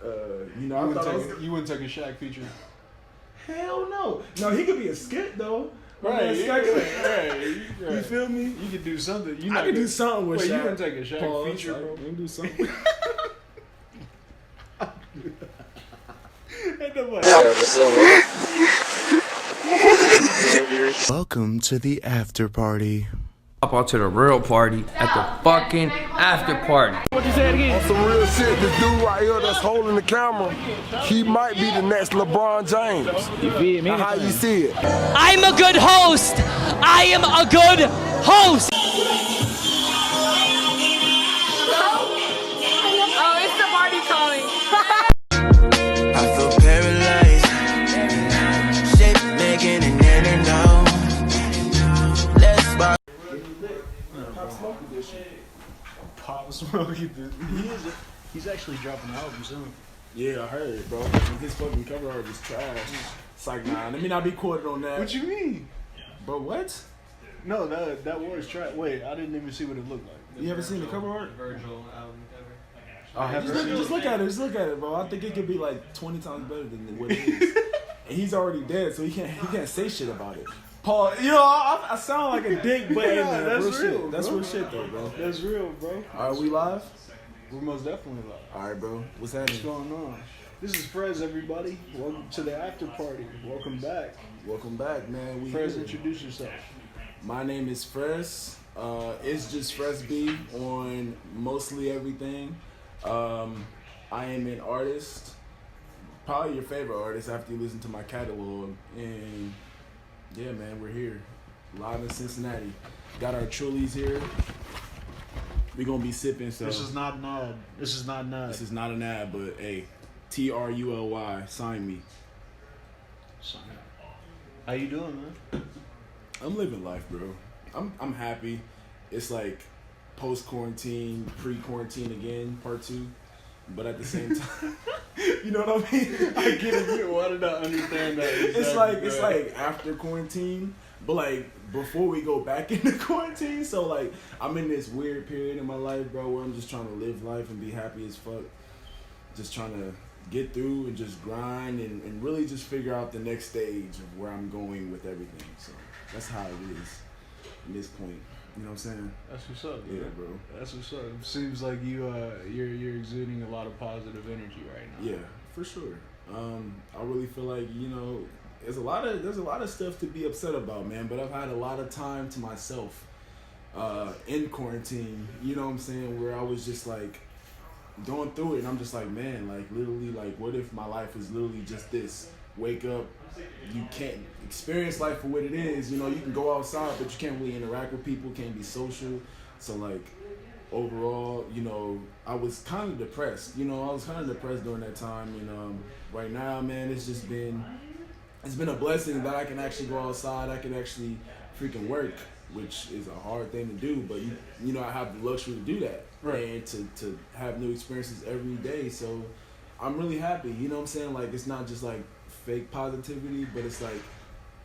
You know, you wouldn't take a Shaq feature. Hell no. No, he could be a skit though. Right. You feel me? You could do something. I could do something with Shaq. You wouldn't take a Shaq feature, bro. You can do something. Welcome to the after party. Hop on to the real party at the fucking after party. What you said again? On some real shit, this dude right here that's holding the camera, he might be the next LeBron James. You feel me? How you see it? I'm a good host. I am a good host. Oh, it's the party calling. I feel paralyzed, shape making and then and now. Let's buy. Pop Smoke. He's actually dropping an album soon. Yeah, I heard, bro. And his fucking cover art was trash. It's like, nah, let me not be quoted on that. What you mean? Bro, what? No, that was trash. Wait, I didn't even see what it looked like. You ever seen the cover art? Virgil album cover. I haven't seen Just look at it. Just look at it, bro. I think it could be like 20 times better than what it is. And he's already dead, so he can't say shit about it. Paul, you know, I sound like a dick, but Yeah, that's real shit. That's bro. real shit, though, bro. That's real, bro. Are we live? We're most definitely live. All right, bro. What's What's happening? going on? This is Frez, everybody. Welcome to the after party. Welcome back. Welcome back, man. We Frez, here. introduce yourself. My name is Frez. It's just Frez B on mostly everything. I am an artist. Probably your favorite artist after you listen to my catalog. And yeah, man, we're here. Live in Cincinnati. Got our Trulies here. We're going to be sipping. So This is not an ad. This is not an ad. This is not an ad, but hey, TRULY, sign me. How you doing, man? I'm living life, bro. I'm happy. It's like post-quarantine, pre-quarantine again, part 2. But at the same time, you know what I mean? I get it. Why did I understand that? It's like after quarantine, but like before we go back into quarantine. So like I'm in this weird period in my life, bro, where I'm just trying to live life and be happy as fuck. Just trying to get through and just grind and really just figure out the next stage of where I'm going with everything. So that's how it is at this point. You know what I'm saying? That's what's up, Yeah, bro. That's what's up. Seems like you're exuding a lot of positive energy right now. Yeah, for sure. I really feel like, you know, there's a lot of stuff to be upset about, man. But I've had a lot of time to myself in quarantine. You know what I'm saying? Where I was just like going through it, and I'm just like, man, like literally, like what if my life is literally just this? Wake up, you can't experience life for what it is. You know, you can go outside, but you can't really interact with people, can't be social. So like overall, you know, I was kind of depressed. You know, I was kind of depressed during that time. And right now, man, it's been a blessing that I can actually go outside. I can actually freaking work, which is a hard thing to do. But you know, I have the luxury to do that, right? And to have new experiences every day. So I'm really happy. You know what I'm saying? Like it's not just like fake positivity, but it's like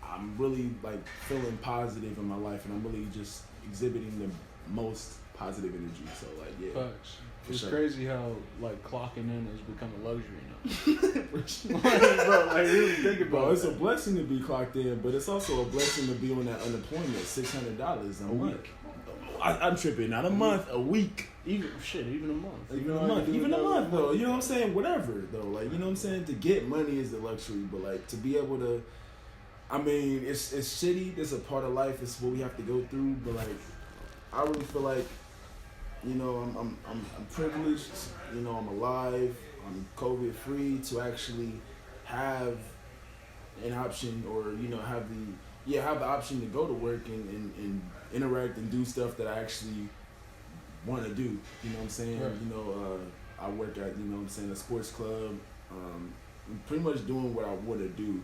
I'm really like feeling positive in my life, and I'm really just exhibiting the most positive energy. So like, yeah. Facts. It's sure. crazy how like clocking in has become a luxury now. Bro, like really think about Bro, it's that. a blessing to be clocked in, but it's also a blessing to be on that unemployment, $600 a week. I'm tripping, not a month, a week. Even a month. Even a month though. You know what I'm saying? Whatever though. Like, you know what I'm saying? To get money is the luxury, but like to be able to, I mean, it's shitty. It's a part of life. It's what we have to go through. But like, I really feel like, you know, I'm privileged. You know, I'm alive. I'm COVID free to actually have an option, or you know, have the option to go to work and interact and do stuff that I actually want to do. You know what I'm saying? Right. You know, I work at, you know what I'm saying, a sports club. I'm pretty much doing what I want to do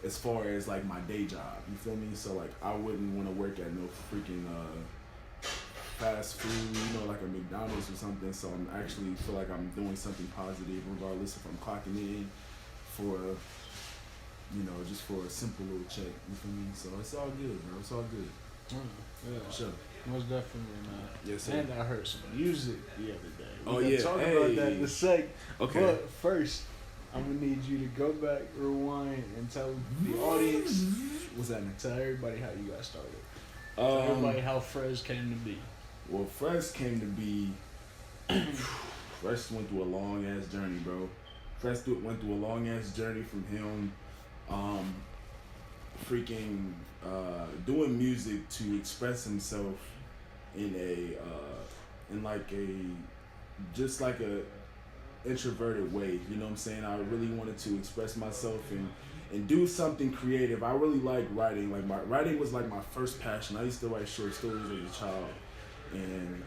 as far as like my day job. You feel me? So like I wouldn't want to work at no freaking fast food, you know, like a McDonald's or something. So I'm actually feel like I'm doing something positive, regardless if I'm clocking in for, you know, just for a simple little check. You feel me? So it's all good, bro. It's all good. Yeah. Sure. Most definitely, man. Yes, sir. And I heard some music the other day. Oh, We're yeah. talk Hey. about that in a sec. Okay. But first, I'm going to need you to go back, rewind, and tell the audience. What's that, man? Tell everybody how you got started. Tell everybody how Frez came to be. Well, Frez came to be. Frez went through a long ass journey, bro. Frez went through a long ass journey from him, doing music to express himself in just like a introverted way. You know what I'm saying? I really wanted to express myself and do something creative. I really like writing. Like writing was like my first passion. I used to write short stories as a child. And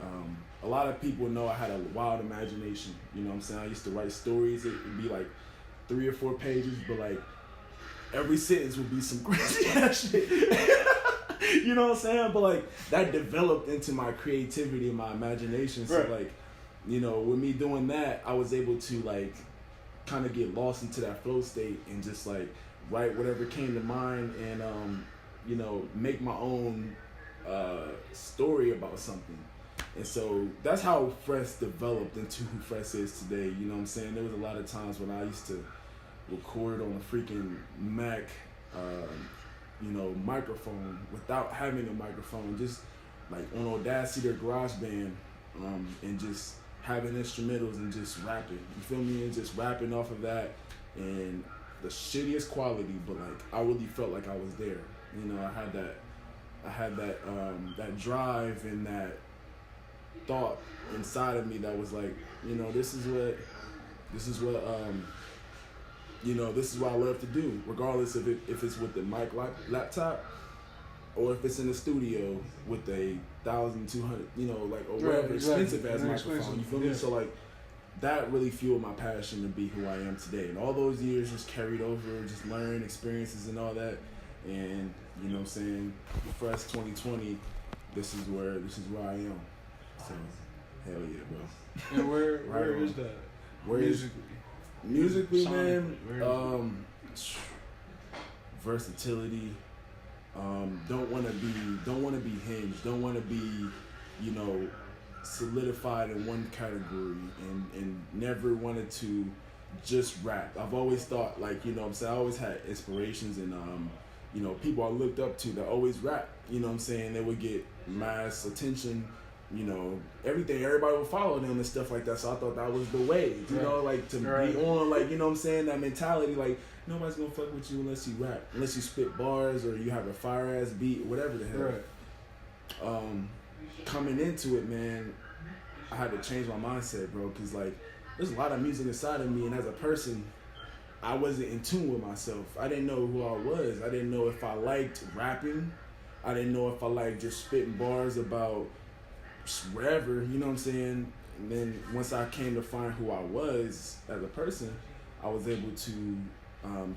a lot of people know I had a wild imagination. You know what I'm saying? I used to write stories. It would be like 3 or 4 pages, but like every sentence would be some crazy ass shit. You know what I'm saying? But like that developed into my creativity and my imagination. So like, you know, with me doing that, I was able to like kind of get lost into that flow state and just like write whatever came to mind and you know, make my own story about something. And so that's how Frez developed into who Frez is today. You know what I'm saying? There was a lot of times when I used to record on a freaking Mac, you know, microphone without having a microphone, just like on Audacity or GarageBand, and just having instrumentals and just rapping. You feel me? And just rapping off of that and the shittiest quality, but like I really felt like I was there. You know, I had that drive and that thought inside of me that was like, you know, this is what you know, this is what I love to do, regardless of if it's with the mic laptop or if it's in the studio with a 1,200, you know, like, or whatever expensive ass microphone. You feel me? So like that really fueled my passion to be who I am today. And all those years just carried over, just learned experiences and all that. And you know what I'm saying, Frez 2020, this is where I am. So hell yeah, bro. And where is that? Where musically, man, versatility. Don't want to be hinged. Don't want to be, you know, solidified in one category and never wanted to just rap. I've always thought, like, you know what I'm saying, I always had inspirations and you know, people I looked up to that always rap. You know what I'm saying? They would get mass attention, you know, everything. Everybody would follow them and stuff like that. So I thought that was the way, you know, like to be on, like, you know what I'm saying, that mentality, like nobody's gonna fuck with you unless you rap, unless you spit bars or you have a fire ass beat, whatever the hell. Coming into it, man, I had to change my mindset, bro, because like there's a lot of music inside of me, and as a person, I wasn't in tune with myself. I didn't know who I was. I didn't know if I liked rapping. I didn't know if I liked just spitting bars about wherever, you know what I'm saying? And then once I came to find who I was as a person, I was able to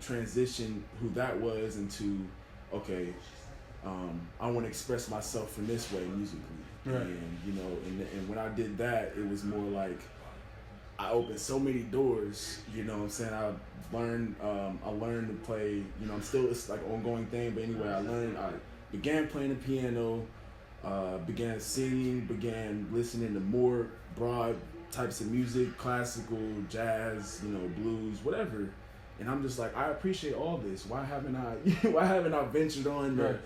transition who that was into, okay, I want to express myself in this way musically. Right. And, you know, and when I did that, it was more like, I opened so many doors, you know what I'm saying? I learned to play, you know, it's like an ongoing thing, but anyway, I began playing the piano, began singing, began listening to more broad types of music, classical, jazz, you know, blues, whatever. And I'm just like, I appreciate all this. Why haven't I ventured on to,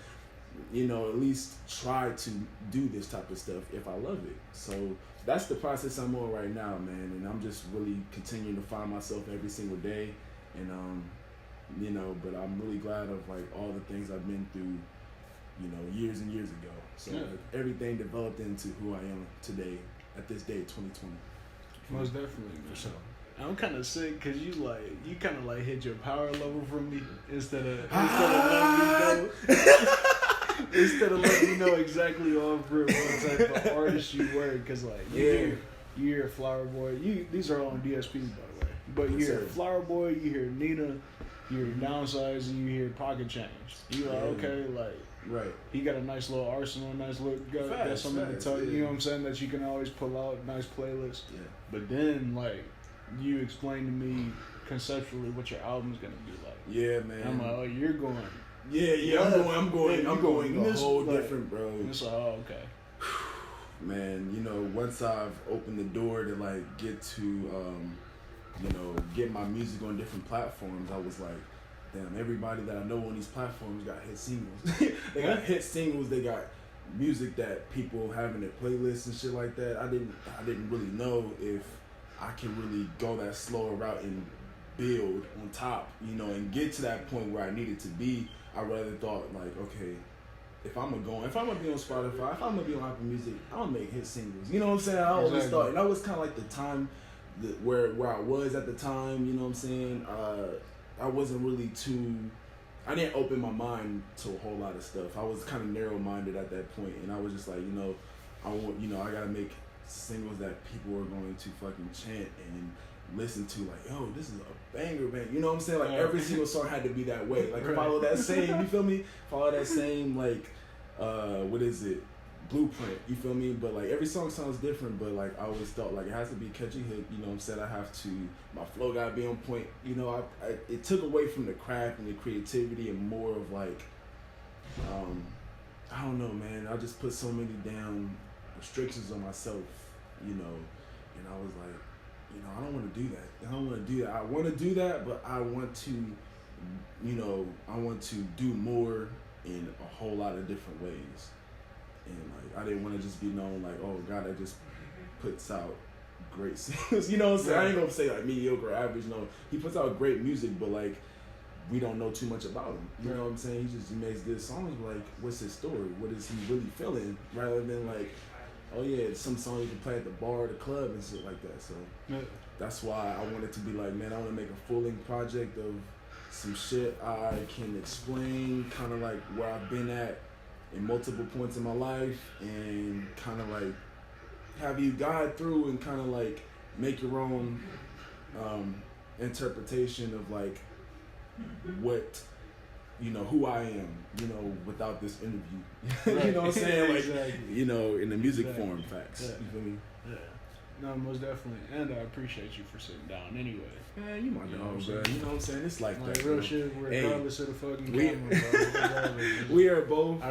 you know, at least try to do this type of stuff if I love it? So that's the process I'm on right now, man. And I'm just really continuing to find myself every single day. And, you know, but I'm really glad of like all the things I've been through, you know, years and years ago. So like, everything developed into who I am today at this day, 2020. Most definitely, for sure. I'm kind of sick because you kind of like hit your power level from me instead of letting me know. Instead of letting me know exactly off rip what type of artist you were, because like you hear Flower Boy. These are all on DSPs, by the way. But you hear Flower Boy, you hear Nina, you hear Downsize, and you hear Pocket Change. You're like, okay, like he got a nice little arsenal, nice little got something to tell you. You know what I'm saying, that you can always pull out, nice playlist. Yeah. But then like you explain to me conceptually what your album's gonna be like. Yeah, man. And I'm like, oh, you're going. Yeah, I'm going a whole different, bro. It's like, oh, okay. man, you know, once I've opened the door to like get to, you know, get my music on different platforms, I was like, damn, everybody that I know on these platforms got hit singles. They got hit singles. They got music that people have in their playlists and shit like that. I didn't really know if I can really go that slower route and build on top, you know, and get to that point where I needed to be. I rather thought like, okay, if I'm gonna be on Spotify, if I'm gonna be on Apple Music, I'm gonna make hit singles. You know what I'm saying? I always thought, and that was kind of like the time where I was at the time. You know what I'm saying? I wasn't really I didn't open my mind to a whole lot of stuff. I was kind of narrow-minded at that point, and I was just like, you know, I gotta make singles that people are going to fucking chant and listen to, like, yo, this is a banger, man. You know what I'm saying? Like, every single song had to be that way. Like, follow that same, you feel me? Follow that same, like, what is it? Blueprint, you feel me? But, like, every song sounds different, but, like, I always thought, like, it has to be catchy hook, you know what I'm saying? I have to, my flow gotta be on point. You know, it took away from the craft and the creativity and more of, like, I don't know, man. I just put so many damn restrictions on myself, you know, and I was like, you know, I don't want to do that. I don't want to do that. I want to do that, but I want to, you know, I want to do more in a whole lot of different ways. And, like, I didn't want to just be known, like, oh, God, that just puts out great singles. You know what I'm saying? I ain't going to say, like, mediocre, average. No, he puts out great music, but, like, we don't know too much about him. You know what I'm saying? He makes good songs, but, like, what's his story? What is he really feeling? Rather than, like, oh yeah, some song you can play at the bar or the club and shit like that. So that's why I wanted to be like, man, I want to make a full-length project of some shit I can explain, kind of like where I've been at in multiple points in my life, and kind of like have you guide through and kind of like make your own interpretation of like what, you know, who I am, you know, without this interview. You know what I'm saying? Like, exactly. You know, in the music form, facts. Yeah. You feel me? Yeah. No, most definitely. And I appreciate you for sitting down anyway. Man, you my dog, bro. You know what I'm saying? It's like that, real shit, regardless of the fucking camera, bro. We are both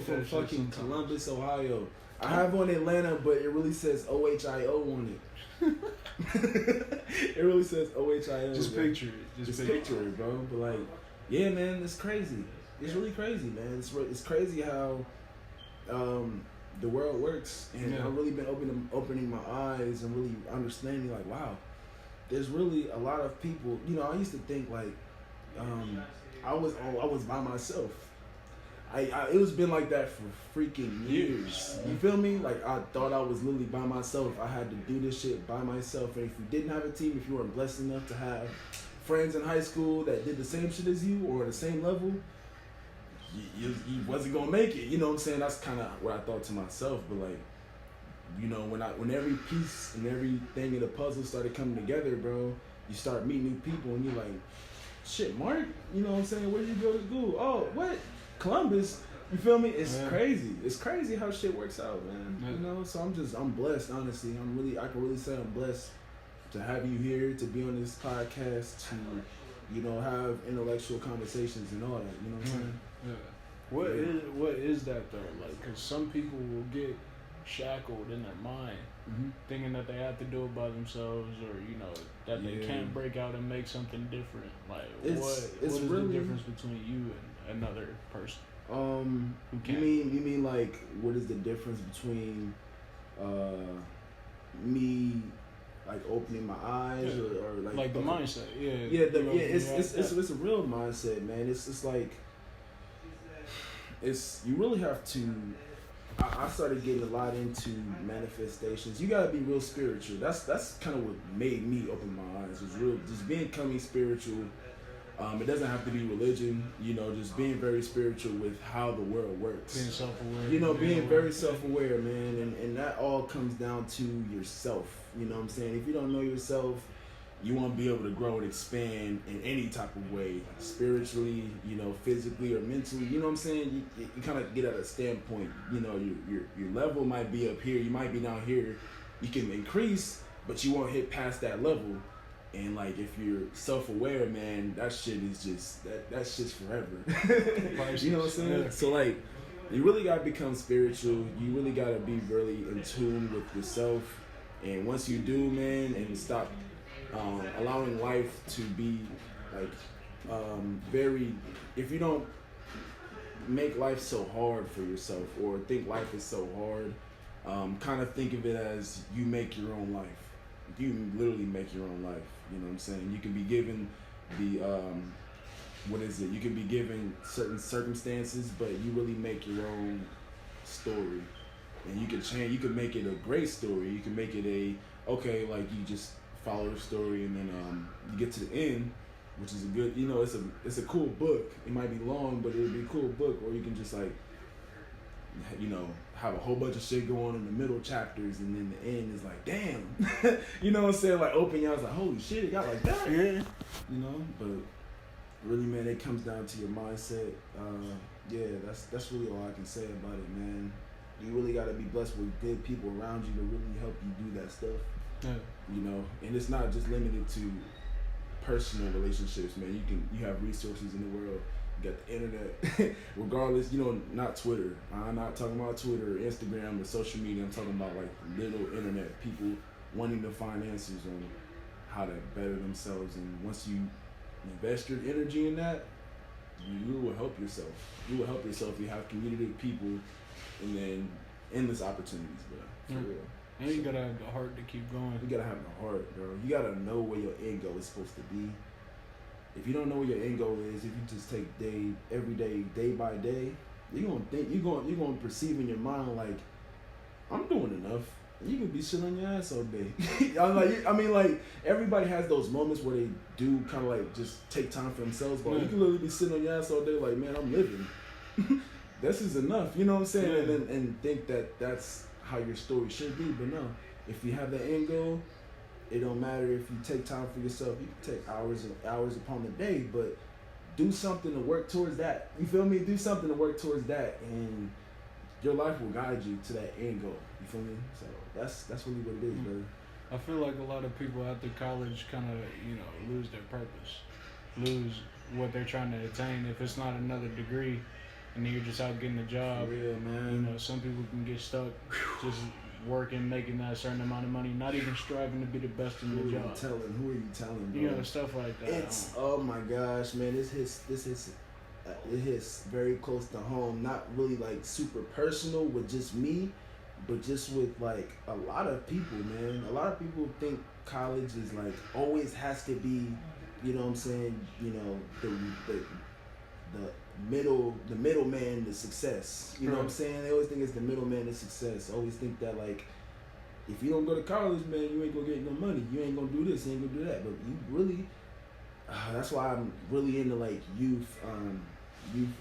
from fucking Columbus, Ohio. I have on Atlanta, but it really says OHIO on it. It really says OHIO. Just bro. Picture it. Just picture it, bro. But like, yeah, man, it's crazy. It's really crazy, man. It's crazy how the world works, and I've really been opening my eyes and really understanding, like, wow, there's really a lot of people. You know, I used to think like I was by myself. It was been like that for freaking years. You feel me? Like, I thought I was literally by myself. I had to do this shit by myself. And if you didn't have a team, if you weren't blessed enough to have friends in high school that did the same shit as you or the same level, you wasn't gonna make it. You know what I'm saying? That's kind of what I thought to myself. But like, you know, when every piece and everything in the puzzle started coming together, bro, you start meeting new people and you're like, shit, Mark, you know what I'm saying? Where did you go to school? Oh, what? Columbus. You feel me? It's crazy. It's crazy how shit works out, man. You know, so I'm blessed, honestly. I can really say I'm blessed to have you here, to be on this podcast, to, you know, have intellectual conversations and all that. You know what I'm saying? Yeah. What is that though? Like, because some people will get shackled in their mind, thinking that they have to do it by themselves, or, you know, that they can't break out and make something different. Like, what is really the difference between you and another person? You mean like, what is the difference between me, like, opening my eyes, or like the mindset? It's a real mindset, man. It's like, you really have to. I started getting a lot into manifestations. You gotta be real spiritual. That's kind of what made me open my eyes. Was real, just becoming spiritual. It doesn't have to be religion, you know, just being very spiritual with how the world works. Being self-aware. You know, being very self-aware, man. And that all comes down to yourself. You know what I'm saying? If you don't know yourself, you won't be able to grow and expand in any type of way, spiritually, you know, physically or mentally. You know what I'm saying? You kind of get at a standpoint. You know, your level might be up here. You might be down here. You can increase, but you won't hit past that level. And like, if you're self-aware, man, that shit is just that shit's forever. You know what I'm saying? So like, you really gotta become spiritual. You really gotta be really in tune with yourself. And once you do, man, and stop allowing life to be like very, if you don't make life so hard for yourself or think life is so hard, kind of think of it as you make your own life. You literally make your own life. You know what I'm saying? You can be given the you can be given certain circumstances, but you really make your own story. And you can change, you can make it a great story. You can make it like you just follow the story and then you get to the end, which is a good, it's a cool book. It might be long, but it'll be a cool book. Or you can just like, have a whole bunch of shit going on in the middle chapters, and then the end is like, damn. You know what I'm saying? Like open your eyes, like, holy shit, it got like that. Yeah. But really, man, it comes down to your mindset. That's really all I can say about it, man. You really gotta be blessed with good people around you to really help you do that stuff. Yeah. And it's not just limited to personal relationships, man. You have resources in the world. You got the internet, regardless. Not Twitter. I'm not talking about Twitter, or Instagram, or social media. I'm talking about like little internet people wanting to find answers on how to better themselves. And once you invest your energy in that, you will help yourself. You will help yourself. You have community of people, and then endless opportunities, bro. For real. And you gotta have the heart to keep going. You gotta have the heart, bro. You gotta know where your end goal is supposed to be. If you don't know where your end goal is, if you just take every day, day by day, you're gonna perceive in your mind like, I'm doing enough. And you can be sitting on your ass all day. like everybody has those moments where they do kind of like just take time for themselves, but you can literally be sitting on your ass all day like, man, I'm living. This is enough. You know what I'm saying? Yeah. And think that that's how your story should be. But no, if you have the end goal, it don't matter if you take time for yourself. You can take hours and hours upon the day, but do something to work towards that. You feel me? Do something to work towards that, and your life will guide you to that end goal. You feel me? So that's really what it is, brother. I feel like a lot of people after college kind of, lose their purpose, lose what they're trying to attain. If it's not another degree, and then you're just out getting a job. For real, man. Some people can get stuck just working, making that certain amount of money, not even striving to be the best in the job. Who are you telling, bro? Stuff like that. Oh my gosh, man, it hits very close to home. Not really like super personal with just me, but just with like a lot of people, man. A lot of people think college is like always has to be, you know what I'm saying? The middleman to success. You know what I'm saying? They always think it's the middleman to success. Always think that like, if you don't go to college, man, you ain't gonna get no money. You ain't gonna do this, you ain't gonna do that. But you really, that's why I'm really into like youth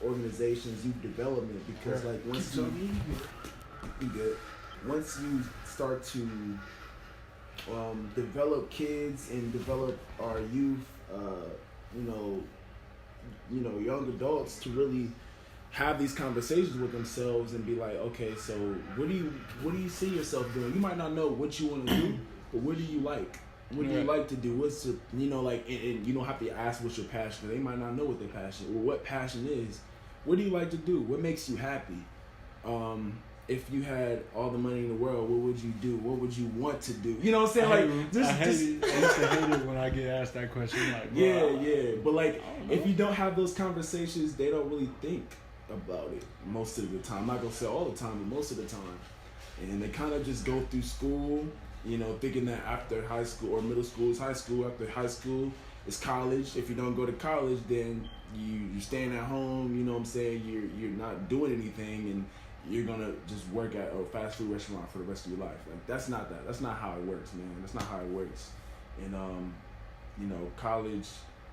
organizations, youth development, because like once once you start to develop kids and develop our youth, young adults to really have these conversations with themselves and be like, okay, so what do you see yourself doing? You might not know what you want to do, but what do you like? What do you like to do? What's and you don't have to ask what's your passion. They might not know what their passion or what passion is. What do you like to do? What makes you happy? If you had all the money in the world, what would you do? What would you want to do? You know what I'm saying? I used to hate it when I get asked that question. Like, yeah. But like, if you don't have those conversations, they don't really think about it most of the time. I'm not gonna say all the time, but most of the time. And they kind of just go through school, thinking that after high school or middle school is high school. After high school is college. If you don't go to college, then you're staying at home. You know what I'm saying? You're not doing anything, and you're gonna just work at a fast food restaurant for the rest of your life. Like that's not how it works, man. That's not how it works. And college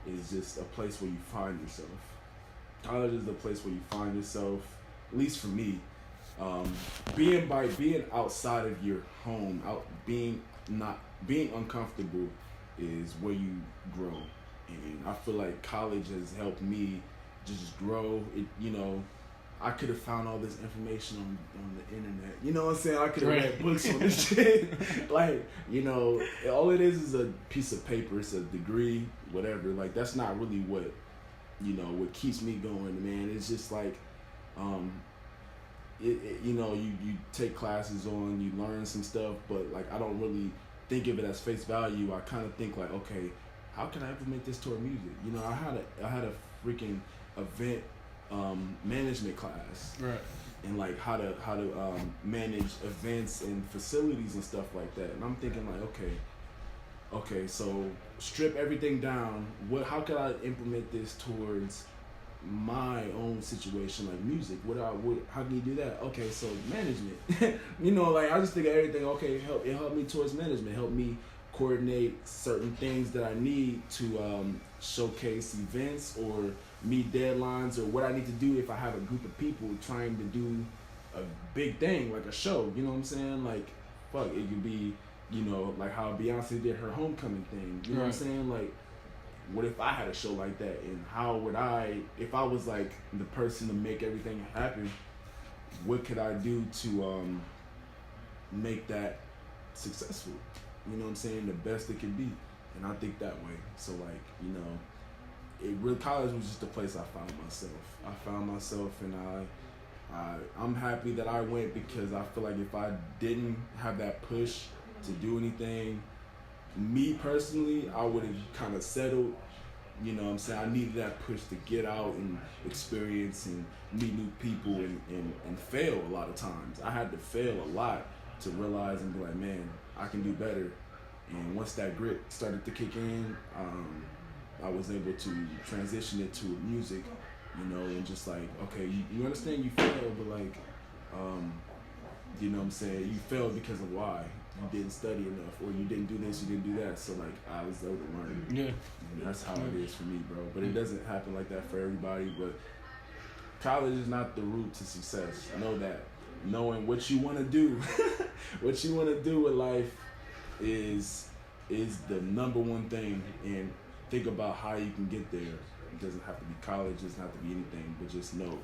is just a place where you find yourself. College is the place where you find yourself. At least for me, being outside of your home, being uncomfortable is where you grow. And I feel like college has helped me just grow. I could have found all this information on the internet. You know what I'm saying? I could have read books on this shit. Like, all it is a piece of paper. It's a degree, whatever. Like, that's not really what keeps me going, man. It's just like, you know, you take classes on, you learn some stuff, but like I don't really think of it as face value. I kind of think like, okay, how can I implement this toward music? You know, I had a freaking event management class, right, and like how to manage events and facilities and stuff like that. And I'm thinking like, okay, so strip everything down. How could I implement this towards my own situation, like music? How can you do that? Okay, so management. You know, like I just think of everything. Okay, help me towards management. Help me coordinate certain things that I need to showcase events or meet deadlines, or what I need to do if I have a group of people trying to do a big thing like a show. You know what I'm saying? Like, fuck, it could be, you know, like how Beyonce did her homecoming thing. You know what I'm saying? Like, what if I had a show like that, and how would I, if I was like the person to make everything happen, what could I do to make that successful? You know what I'm saying? The best it could be. And I think that way. So like, you know, college was just the place I found myself. And I'm happy that I went, because I feel like if I didn't have that push to do anything, me personally, I would have kind of settled. You know what I'm saying? I needed that push to get out and experience and meet new people and fail a lot of times. I had to fail a lot to realize and be like, man, I can do better. And once that grit started to kick in, I was able to transition it to music, you know, and just like, okay, you understand you failed, but like, you know what I'm saying? You failed because of why. You didn't study enough, or you didn't do this, you didn't do that. So like, I was able to learn. Yeah. And that's how it is for me, bro. But it doesn't happen like that for everybody. But college is not the route to success. Know that. Knowing what you want to do, what you want to do with life is the number one thing. And think about how you can get there. It doesn't have to be college. It doesn't have to be anything. But just know.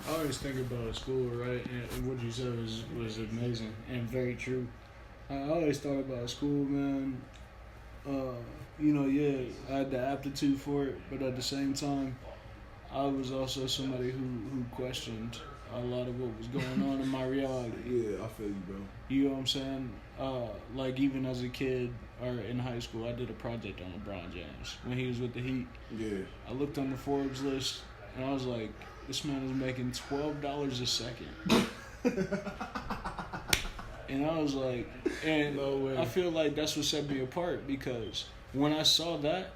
I always think about school, right? And what you said was amazing and very true. I always thought about school, man. You know, yeah, I had the aptitude for it, but at the same time, I was also somebody who questioned a lot of what was going on in my reality. Yeah, I feel you, bro. You know what I'm saying? Like even as a kid or in high school, I did a project on LeBron James when he was with the Heat. Yeah. I looked on the Forbes list and I was like, this man is making $12 a second. And I was like, and no way. I feel like that's what set me apart, because when I saw that,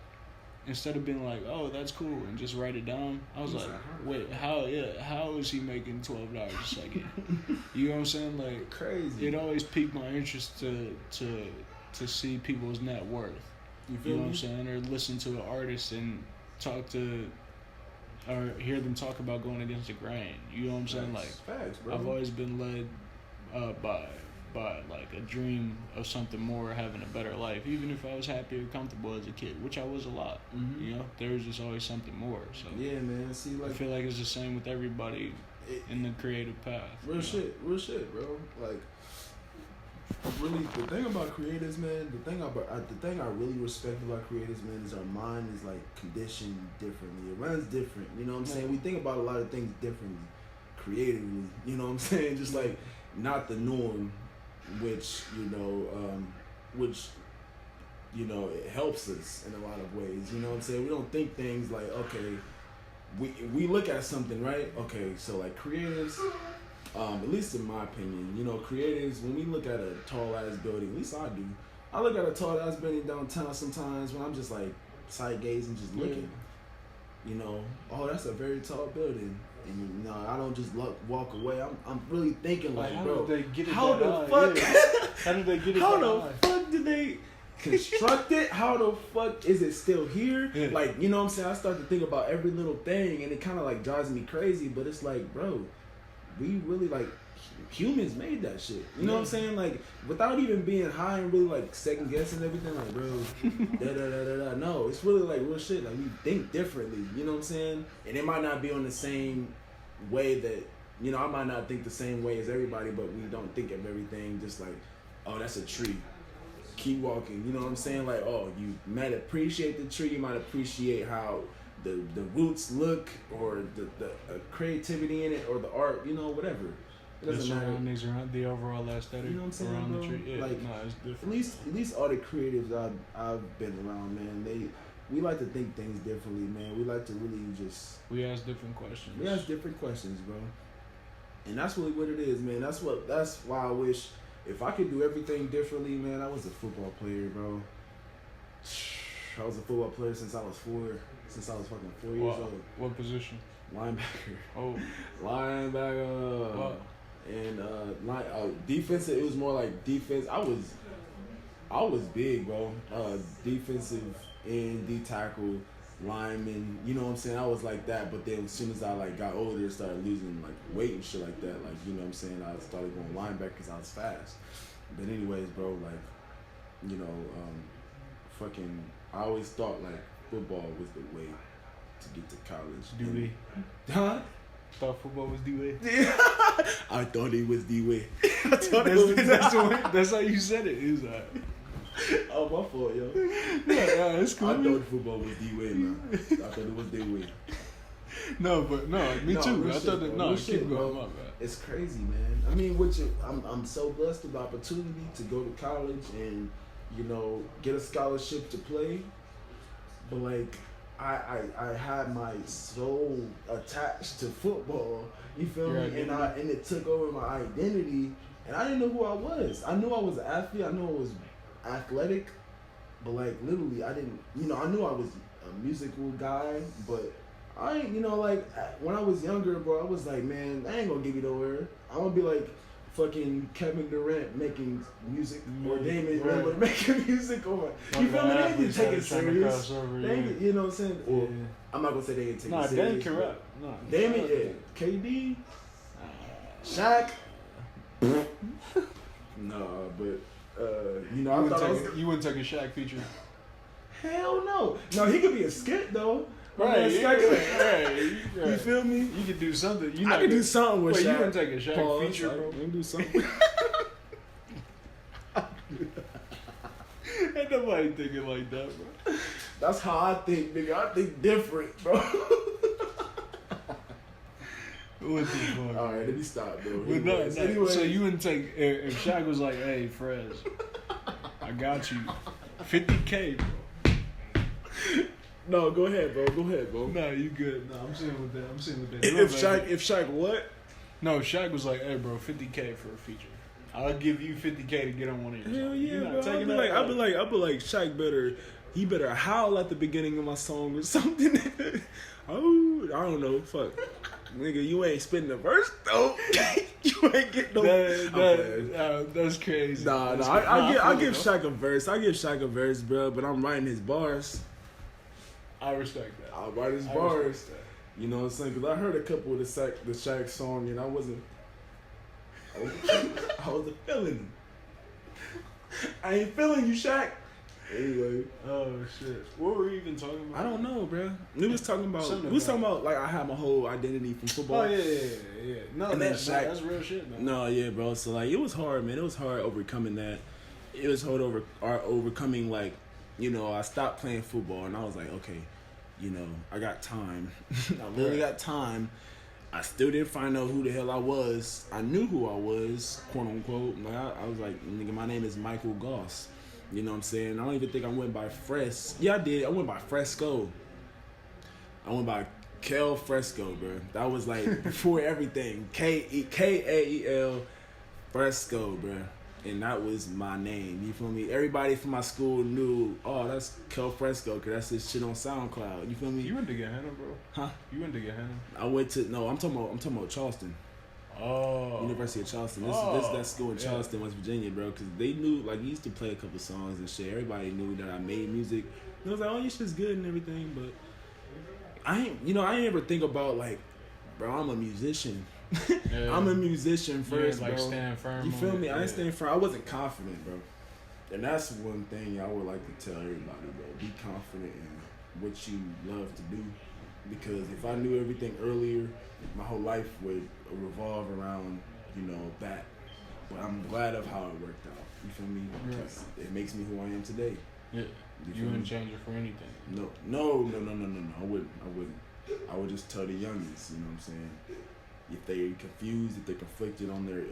instead of being like, oh, that's cool, and just write it down, I was like, wait, how is he making $12 a second? You know what I'm saying? Like, crazy. It always piqued my interest to see people's net worth. You know what I'm saying? Or listen to an artist and talk to, or hear them talk about going against the grain. You know what I'm saying? Facts, bro. I've always been led by like a dream of something more, having a better life. Even if I was happy or comfortable as a kid, which I was a lot. Mm-hmm. You know, there was just always something more. So yeah, man. See, like, I feel like it's the same with everybody in the creative path. Real shit, bro. Like, really, the thing about creatives, man, the thing I really respect about creatives, man, is our mind is like conditioned differently. It runs different. You know what I'm saying? We think about a lot of things differently, creatively. You know what I'm saying? Just like not the norm, which it helps us in a lot of ways. You know what I'm saying? We don't think things like, okay, we look at something, right? Okay, so like creatives, at least in my opinion, you know, creatives, when we look at a tall ass building, at least I do. I look at a tall ass building downtown sometimes when I'm just like side gazing, just looking. You know, oh, that's a very tall building. And I don't just walk away. I'm really thinking like, bro, how the fuck? How did they get it? How the fuck did they construct it? How the fuck is it still here? Yeah. Like, you know what I'm saying? I start to think about every little thing, and it kind of like drives me crazy. But it's like, bro, we really like humans made that shit. You know what I'm saying? Like, without even being high and really like second guessing everything. Like, bro, no, it's really like real shit. Like, we think differently. You know what I'm saying? And it might not be on the same way that, you know, I might not think the same way as everybody, but we don't think of everything just like, oh, that's a tree. Keep walking. You know what I'm saying? Like, oh, you might appreciate the tree. You might appreciate how the roots look or the creativity in it or the art, you know, whatever. It doesn't matter. Around the overall aesthetic. You know what I'm saying, around bro? the tree. Yeah, Like, no, it's different. At least all the creatives I've been around, man, we like to think things differently, man. We like to really just... We ask different questions. We ask different questions, bro. And that's really what it is, man. That's why I wish if I could do everything differently, man, I was a football player, bro. I was a football player since I was fucking 4 years old. What position? Linebacker. Oh. Linebacker. Wow. And defensive, it was more like defense. I was big, bro. Defensive end, D tackle, lineman. You know what I'm saying? I was like that. But then as soon as I like got older, started losing like weight and shit like that. Like, you know what I'm saying? I started going linebacker because I was fast. But anyways, bro, like, you know, I always thought like football was the way to get to college. D-Way. Huh? Thought football was D-Way. I thought it was D-Way. That's how you said it. It was like, oh, my fault, yo. yeah, it's cool. I thought football was D-Way, man. I thought it was D-Way. Me too. I thought that. No, keep going. My bad. It's crazy, man. I mean, I'm so blessed with the opportunity to go to college and, you know, get a scholarship to play. But like, I had my soul attached to football. You feel me? And it took over my identity. And I didn't know who I was. I knew I was an athlete. I knew I was athletic. But like literally, I didn't. You know, I knew I was a musical guy, but I ain't. You know, like when I was younger, bro, I was like, man, I ain't gonna get me nowhere. I wanna be like fucking Kevin Durant making music or Damon Lillard making music or you feel me? They ain't take it serious. You know what I'm saying? Or I'm not gonna say they ain't take it serious. Damon correct. No, Damon, yeah. KD, Shaq. No, but you know, I thought you wouldn't take a Shaq feature. Hell no. No, he could be a skit though. Right, right. You feel me? You could do something. I could do something with Shaq. You wouldn't take a Shaq feature, bro. You do something. Ain't nobody thinking like that, bro. That's how I think, nigga. I think different, bro. What the fuck? All right, let me stop, bro. Anyway. So you wouldn't take if Shaq was like, "Hey, Frez, I got you, $50K, bro." No, go ahead, bro. No, you good. No, I'm seeing with that. If Shaq what? No, Shaq was like, "Hey, bro, $50K for a feature. I'll give you $50K to get on one of your songs." Hell yeah, bro. I'll be like, Shaq better howl at the beginning of my song or something. Oh, I don't know. Fuck. Nigga, you ain't spitting the verse though. You ain't getting no. That's crazy. Nah. I give Shaq a verse. I give Shaq a verse, bro. But I'm writing his bars. I respect that. I'll write his bars. You know what I'm saying? Because I heard a couple of the Shaq song and I was feeling. I ain't feeling you, Shaq. Anyway. Oh shit. What were we even talking about? I don't know, bro. We was talking about like I had my whole identity from football. Oh yeah. No, and that's real shit, man. No, yeah, bro. So like it was hard, man. It was hard overcoming that. It was hard overcoming like, you know, I stopped playing football and I was like, okay, you know, I got time. I really got time. I still didn't find out who the hell I was. I knew who I was, quote unquote. Like I was like, nigga, my name is Michael Goss. You know what I'm saying? I don't even think I went by Fres. Yeah, I did. I went by Fresco. I went by Kel Fresco, bro. That was like before everything. Kael Fresco, bro. And that was my name. You feel me? Everybody from my school knew, oh, that's Kel Fresco, because that's his shit on SoundCloud. You feel me? You went to Gehenna, bro? Huh? You went to Gehenna? I'm talking about Charleston. Oh. University of Charleston. This is that school in Charleston, West Virginia, bro. Because they knew, like, we used to play a couple songs and shit. Everybody knew that I made music. And I was like, oh, your shit's good and everything. But I ain't ever think about, like, bro, I'm a musician. Yeah. I'm a musician first, like, bro. Stand firm. You feel me? I ain't stand firm. I wasn't confident, bro. And that's one thing I would like to tell everybody, bro. Be confident in what you love to do. Because if I knew everything earlier, my whole life would revolve around, you know, that. But I'm glad of how it worked out. You feel me? Because it makes me who I am today. Yeah. You wouldn't change it for anything. No. I wouldn't. I would just tell the youngins, you know what I'm saying? If they're confused, if they're conflicted on their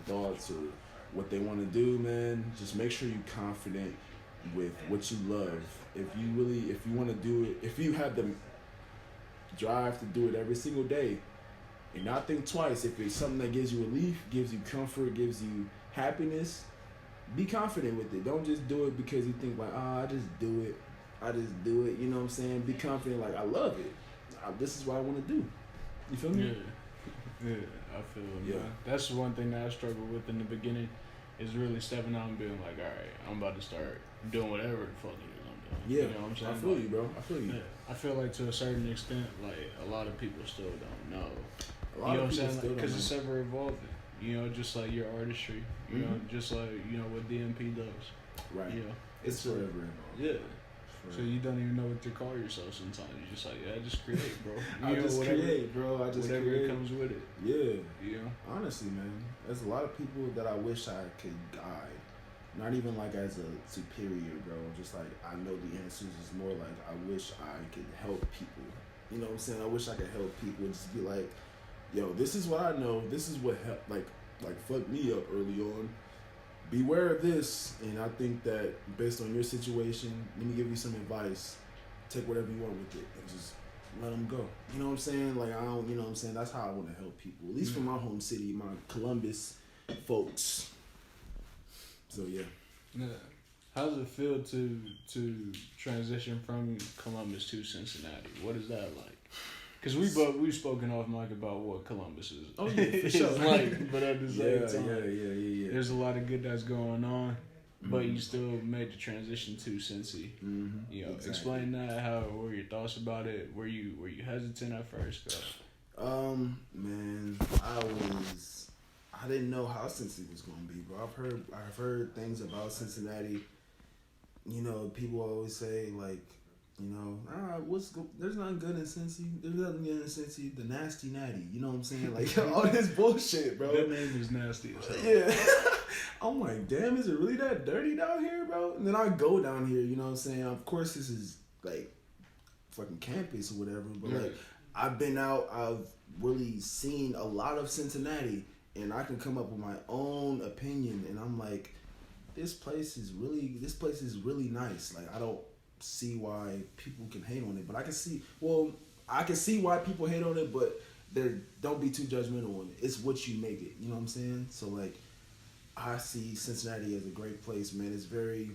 thoughts or what they want to do, man, just make sure you're confident with what you love. If you want to do it, if you have the drive to do it every single day, and not think twice, if it's something that gives you relief, gives you comfort, gives you happiness, be confident with it. Don't just do it because you think like, I just do it, you know what I'm saying? Be confident, like, I love it. This is what I want to do. You feel me? Yeah, I feel it. Yeah. Man. That's one thing that I struggled with in the beginning, is really stepping out and being like, all right, I'm about to start doing whatever the fuck it is I'm doing. Yeah, you know what I'm saying? I feel you, bro. I feel you. Yeah. I feel like to a certain extent, like, a lot of people still don't know. A lot of people still don't know. Because it's ever evolving. You know, just like your artistry. You know, just like, you know, what DMP does. Right. You know, it's forever evolving. Yeah. So you don't even know what to call yourself sometimes. You're just like, yeah, I just create, bro. I just create, bro. I just whatever create. Comes with it. Yeah. You know? Honestly, man, there's a lot of people that I wish I could guide. Not even like as a superior, bro. Just like, I know the answers is more like, I wish I could help people. You know what I'm saying? I wish I could help people and just be like, yo, this is what I know. This is what helped, like fucked me up early on. Beware of this, and I think that based on your situation, let me give you some advice. Take whatever you want with it, and just let them go. You know what I'm saying? Like, I don't, you know what I'm saying? That's how I want to help people. At least from my home city, my Columbus folks. So yeah. Yeah. How does it feel to transition from Columbus to Cincinnati? What is that like? Because we've spoken off mic about what Columbus is. Oh yeah, for sure. Like, but at the same time, yeah. There's a lot of good that's going on, but you still made the transition to Cincy. You know, exactly. Explain that. How were your thoughts about it? Were you hesitant at first? Man, I didn't know how Cincy was gonna be, bro. I've heard things about Cincinnati. You know, people always say like, you know, there's nothing good in Cincy. There's nothing good in Cincy. The nasty natty. You know what I'm saying? Like, all this bullshit, bro. That name is nasty as hell. Yeah. I'm like, damn, is it really that dirty down here, bro? And then I go down here, you know what I'm saying? Of course, this is, like, fucking campus or whatever. But, like, I've been out. I've really seen a lot of Cincinnati. And I can come up with my own opinion. And I'm like, this place is really nice. Like, I don't see why people can hate on it, but I can see why people hate on it, but don't be too judgmental on it. It's what you make it, you know what I'm saying? So like, I see Cincinnati as a great place, man. It's very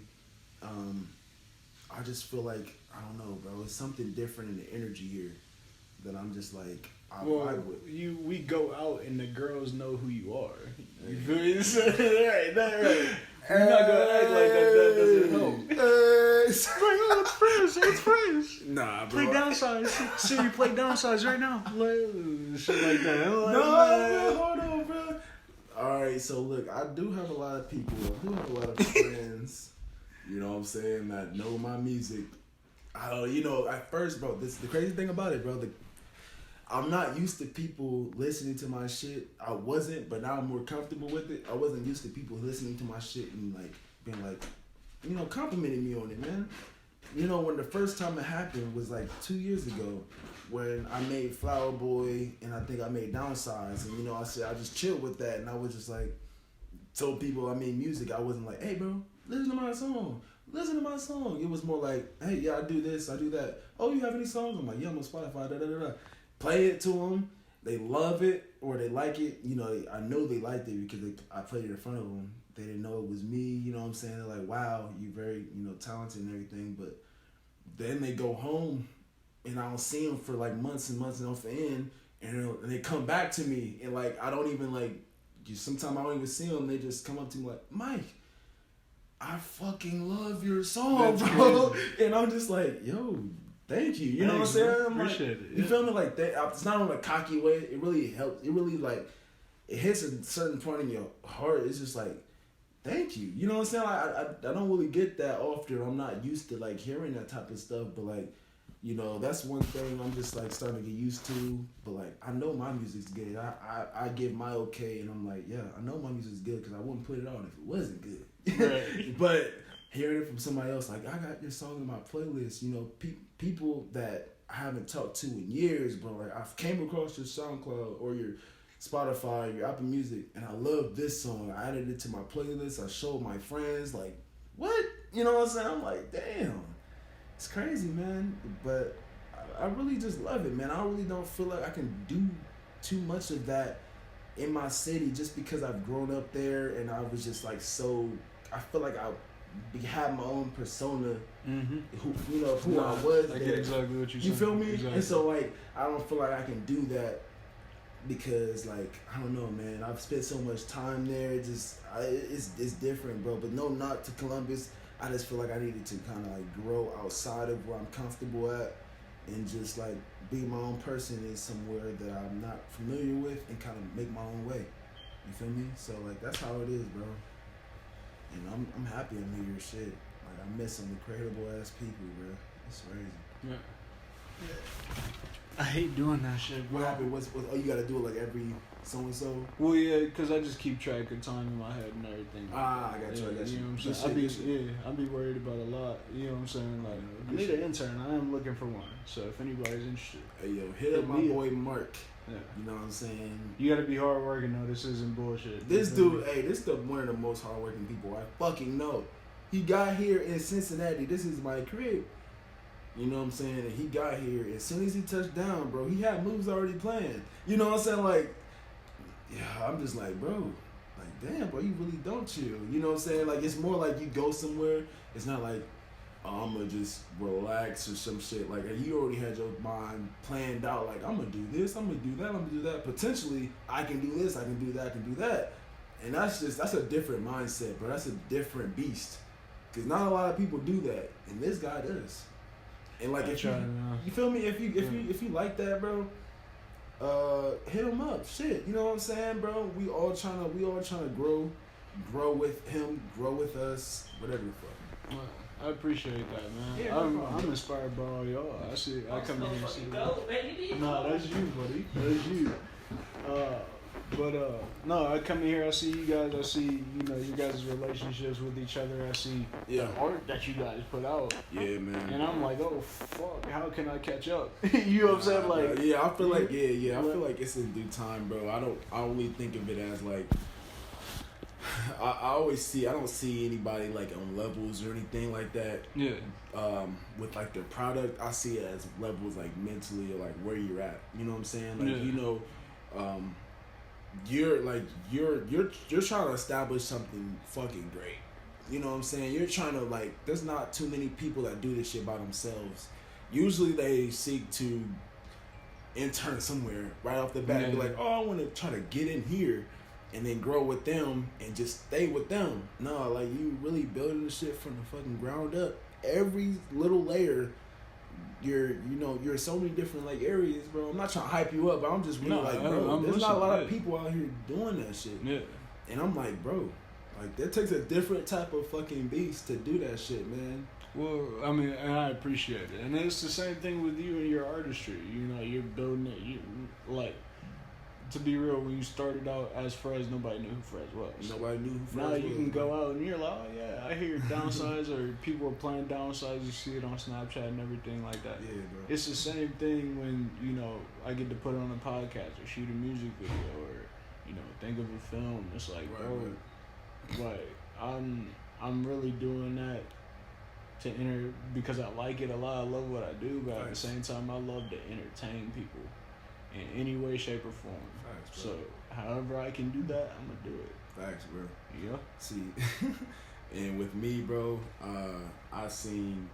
I just feel like, I don't know, bro, it's something different in the energy here that I'm just like, I vibe with. We go out and the girls know who you are. You feel me? Right. You're not gonna act like that doesn't help. It's fresh. Nah, bro. Play downsize. Siri, play downsize right now. Shit like that. Hold on, bro. Alright, so look, I do have a lot of people. I do have a lot of friends, you know what I'm saying, that know my music. You know, at first, bro, this is the crazy thing about it, bro. I'm not used to people listening to my shit. I wasn't, but now I'm more comfortable with it. I wasn't used to people listening to my shit and like being like, you know, complimenting me on it, man. You know, when the first time it happened was like 2 years ago when I made Flower Boy and I think I made Downsize. And, you know, I said I just chilled with that and I was just like, told people I made music. I wasn't like, hey, bro, listen to my song. Listen to my song. It was more like, hey, yeah, I do this, I do that. Oh, you have any songs? I'm like, yeah, I'm on Spotify, da-da-da-da. Play it to them. They love it or they like it. You know, I know they liked it because I played it in front of them. They didn't know it was me. You know what I'm saying? They're like, wow, you're very, you know, talented and everything. But then they go home and I don't see them for like months and months and off the end. And they come back to me and like, I don't even like, sometimes I don't even see them. They just come up to me like, Mike, I fucking love your song, that's bro. Crazy. And I'm just like, yo, thank you. You know what I'm saying? I'm appreciate like, it. You feel me? Like that. It's not on a cocky way. It really helps. It really like, it hits a certain point in your heart. It's just like, thank you. You know what I'm saying? Like, I don't really get that often. I'm not used to like hearing that type of stuff. But like, you know, that's one thing I'm just like starting to get used to. But like, I know my music's good. I give my okay, and I'm like, yeah, I know my music's good because I wouldn't put it on if it wasn't good. Right. But hearing it from somebody else, like, I got this song in my playlist, you know, people that I haven't talked to in years, bro. Like, I came across your SoundCloud or your Spotify, your Apple Music, and I love this song. I added it to my playlist. I showed my friends, like, what? You know what I'm saying? I'm like, damn, it's crazy, man. But I really just love it, man. I really don't feel like I can do too much of that in my city just because I've grown up there and I was just like I feel like I had my own persona, who I was. I get exactly what you're saying. You feel me? Exactly. And so like I don't feel like I can do that because like I don't know, man. I've spent so much time there. It's different, bro. But no knock to Columbus. I just feel like I needed to kind of like grow outside of where I'm comfortable at and just like be my own person in somewhere that I'm not familiar with and kind of make my own way. You feel me? So like that's how it is, bro. And I'm happy I'm here. Shit, like I met some incredible ass people, bro. It's crazy. Yeah. I hate doing that shit, bro. What happened? Oh, you gotta do it like every so and so. Well, yeah, because I just keep track of time in my head and everything. I got you. I got you. You know what I'm saying? I'd be worried about a lot. You know what I'm saying? Like, I need an intern. I am looking for one. So if anybody's interested, hey yo, hit up my boy Mark. Yeah. You know what I'm saying? You gotta be hardworking though. This isn't bullshit. This dude, this is one of the most hardworking people I fucking know. He got here in Cincinnati. This is my crib. You know what I'm saying? And he got here. As soon as he touched down, bro, he had moves already planned. You know what I'm saying? Like, yeah, I'm just like, bro, like, damn, bro, you really don't chill. You know what I'm saying? Like, it's more like you go somewhere. It's not like, oh, I'm going to just relax or some shit. Like, you already had your mind planned out. Like, I'm going to do this. I'm going to do that. I'm going to do that. Potentially, I can do this. I can do that. I can do that. And that's a different mindset, bro. That's a different beast. Because not a lot of people do that. And this guy does. And like, if you feel me, if you like that, bro, hit him up. Shit, you know what I'm saying, bro? We all trying to grow with him, grow with us, whatever the fuck. Well, I appreciate that, man. Yeah, I'm inspired by all y'all. I come in here and see. Nah, that's you, buddy. That's you. No, I come in here, I see you guys, I see, you guys' relationships with each other, I see the art that you guys put out. Yeah, man. And I'm like, oh, fuck, how can I catch up? You know what I'm saying? Like, yeah, I feel like, I feel like it's in due time, bro. I only think of it as like, I don't see anybody like on levels or anything like that. Yeah. With like their product, I see it as levels like mentally or like where you're at. You know what I'm saying? Like, you're trying to establish something fucking great. You know what I'm saying? You're trying to like, there's not too many people that do this shit by themselves. Usually they seek to intern somewhere right off the bat and be like, oh, I want to try to get in here and then grow with them and just stay with them. No, like you really building the shit from the fucking ground up. Every little layer, you're so many different like areas, bro. I'm not trying to hype you up, but I'm just really there's not a lot of people out here doing that shit. Yeah. And I'm like, bro, like that takes a different type of fucking beast to do that shit, man. Well, I mean, and I appreciate it. And it's the same thing with you and your artistry. You're building it. You like, to be real, when you started out as Frez, nobody knew who Frez was. Nobody knew who Frez was. Now you can go out and you're like, oh yeah, I hear downsides, or people are playing downsides. You see it on Snapchat and everything like that. Yeah, bro. It's the same thing when I get to put it on a podcast or shoot a music video or think of a film. It's like, like I'm really doing that to because I like it a lot. I love what I do, but at the same time, I love to entertain people in any way, shape, or form. Facts, so however I can do that, I'm gonna do it. Facts, bro. Yeah. See, and with me, bro, I seen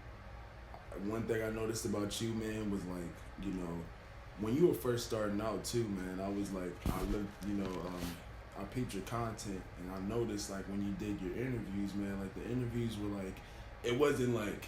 one thing I noticed about you, man, was like, when you were first starting out too, man, I was like, I looked, I peeped your content, and I noticed like when you did your interviews, man, like the interviews were like, it wasn't like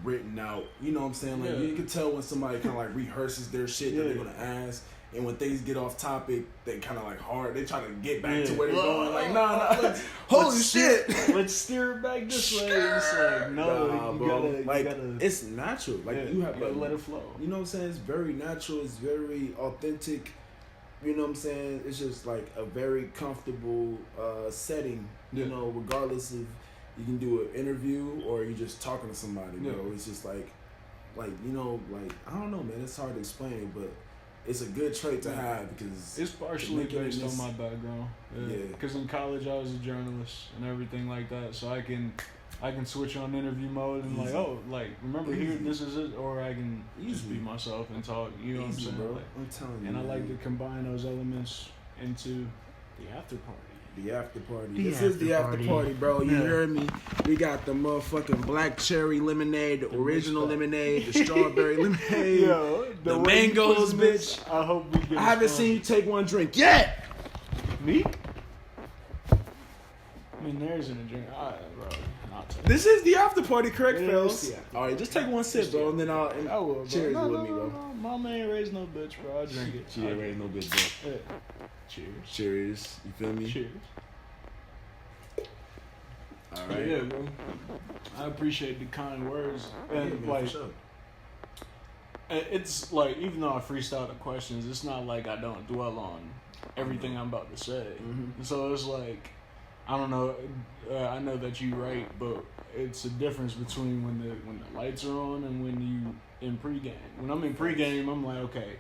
written out, you know what I'm saying? Like you could tell when somebody kind of like rehearses their shit that they're gonna ask, and when things get off topic, they kind of like hard. They try to get back to where they're going. Like, nah, holy shit, let's steer it back this way. It's like, no, you gotta, it's natural. Like you have to let it flow. You know what I'm saying? It's very natural. It's very authentic. You know what I'm saying? It's just like a very comfortable setting. You know, regardless of You can do an interview or you just talking to somebody, bro. Yeah. It's just like you know, like I don't know, man. It's hard to explain, but it's a good trait to have because it's partially based on my background. Yeah. Because in college I was a journalist and everything like that, so I can switch on interview mode and Easy. remember here, this is it, or I can just Easy. be myself and talk. You know what I'm Easy, saying, bro. Like, I'm telling you. and I like man. to combine those elements into the after party. The after party. The This is the after after party. party, bro. You Yeah. heard me? We got the motherfucking black cherry lemonade, the original lemonade, the strawberry lemonade, Yo, the way you mangoes, pushing this, bitch. I hope we get. I haven't seen you take one drink yet. me. I mean, there's in a drink. Bro, I'll take it. This is the after party, correct, It fellas? is the after All right, just take one sip, bro, and then I will. Bro. cheers no, with no, me, no, bro. no. Mama ain't raised no bitch, bro. I drink it. Cheers, ain't no bitch, bro. Yeah. Cheers. Cheers. You feel me? Cheers. All But right. yeah, bro. I appreciate the kind words, and Yeah, man, like, for sure. it's like, even though I freestyle the questions, it's not like I don't dwell on everything I'm about to say. Mhm. So it's like, I don't know. I know that you write, but it's a difference between when the lights are on and when you in pregame. When I'm in pregame, I'm like, okay,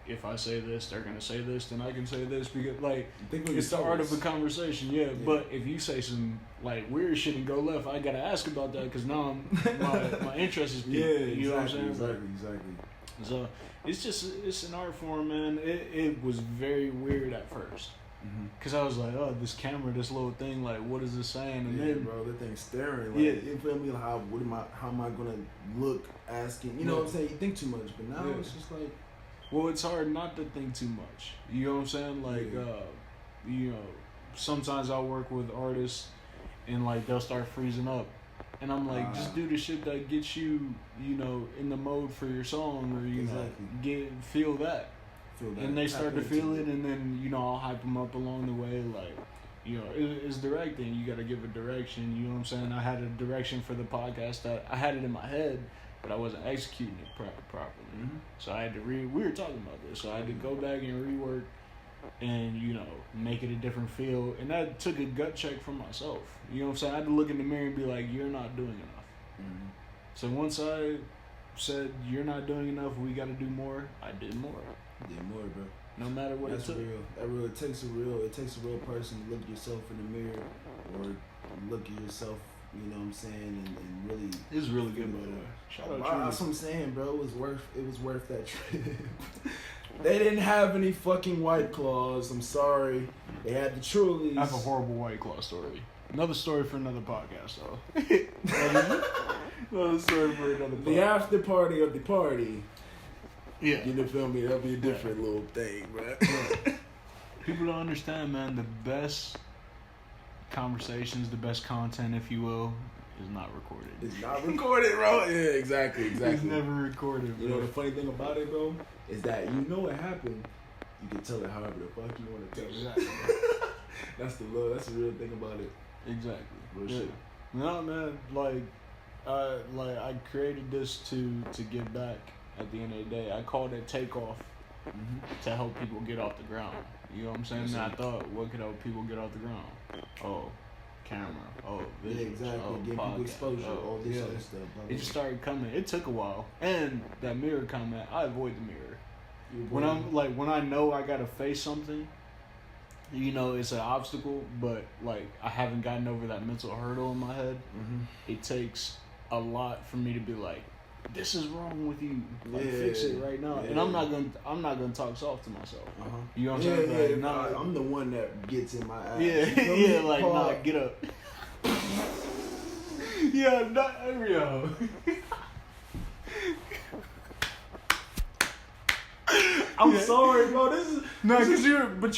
if I say this, they're gonna say this, then I can say this because like Think with it's the your art of toes. a conversation. Yeah, but if you say some like weird shit and go left, I gotta ask about that because now my interest is piqued. Yeah, You know what I'm saying? exactly. So it's an art form, man. It was very weird at first. Cause I was like, oh, this camera, this little thing, like, what is this saying? And Yeah, then, bro, that thing's staring. Like, Yeah. you feel me? Like, how am I gonna look? Asking, you know what I'm saying? You think too much, but now Yeah. it's just like, well, it's hard not to think too much. You know what I'm saying? Like, you know, sometimes I'll work with artists, and like they'll start freezing up, and I'm like, just do the shit that gets you, you know, in the mode for your song, or you know, feel that. feel that. And they start to Tap feel into it, and then, you know, I'll hype them up along the way. Like, you know, it's directing. You got to give a direction. You know what I'm saying? I had a direction for the podcast that I had it in my head, but I wasn't executing it properly. So I had to we were talking about this. So I had to go back and rework and, you know, make it a different feel. And that took a gut check from myself. You know what I'm saying? I had to look in the mirror and be like, you're not doing enough. So once I said, you're not doing enough, we got to do more, I did more. Yeah, more, bro. No matter what That's it took. real. That real. It takes a real person to look at yourself in the mirror, or look at yourself. You know what I'm saying, and really. It's really good, by the way. Shout out to That's what I'm saying, bro. It was worth that trip. They didn't have any fucking White Claws. I'm sorry. They had the Trulies. I have a horrible White Claw story. Another story for another podcast, though. Another story for another podcast. The after party of the party. Yeah. You feel me? That'll be a different little thing, bro. People don't understand, man. The best conversations, the best content, if you will, is not recorded. It's not recorded, bro. Yeah, exactly. It's never recorded, bro. You know the funny thing about it, bro, is that you know what happened. You can tell it however the fuck you want to tell it. Exactly. That's the love. That's the real thing about it. Exactly. Real Yeah. shit. No, man. I created this to give back. At the end of the day, I called it TAKEOFF to help people get off the ground. You know what I'm saying? And I thought, what could help people get off the ground? Oh, camera. Oh, Yeah, visuals. exactly. Oh, Give people podcast. exposure. Oh, All this yeah. other stuff. Blah, It blah, just started coming. It took a while. And that mirror comment, I avoid the mirror. blah. When I know I gotta face something, you know, it's an obstacle, but like I haven't gotten over that mental hurdle in my head. It takes a lot for me to be like, this is wrong with you. Like, fix it right now. Yeah. And I'm not gonna talk soft to myself. You know what I'm Yeah, saying? yeah. Like, nah, I'm the one that gets in my ass. yeah, You feel me? yeah. Like, Paul, nah, get up. Yeah, not yo. I'm sorry, bro. This is No, because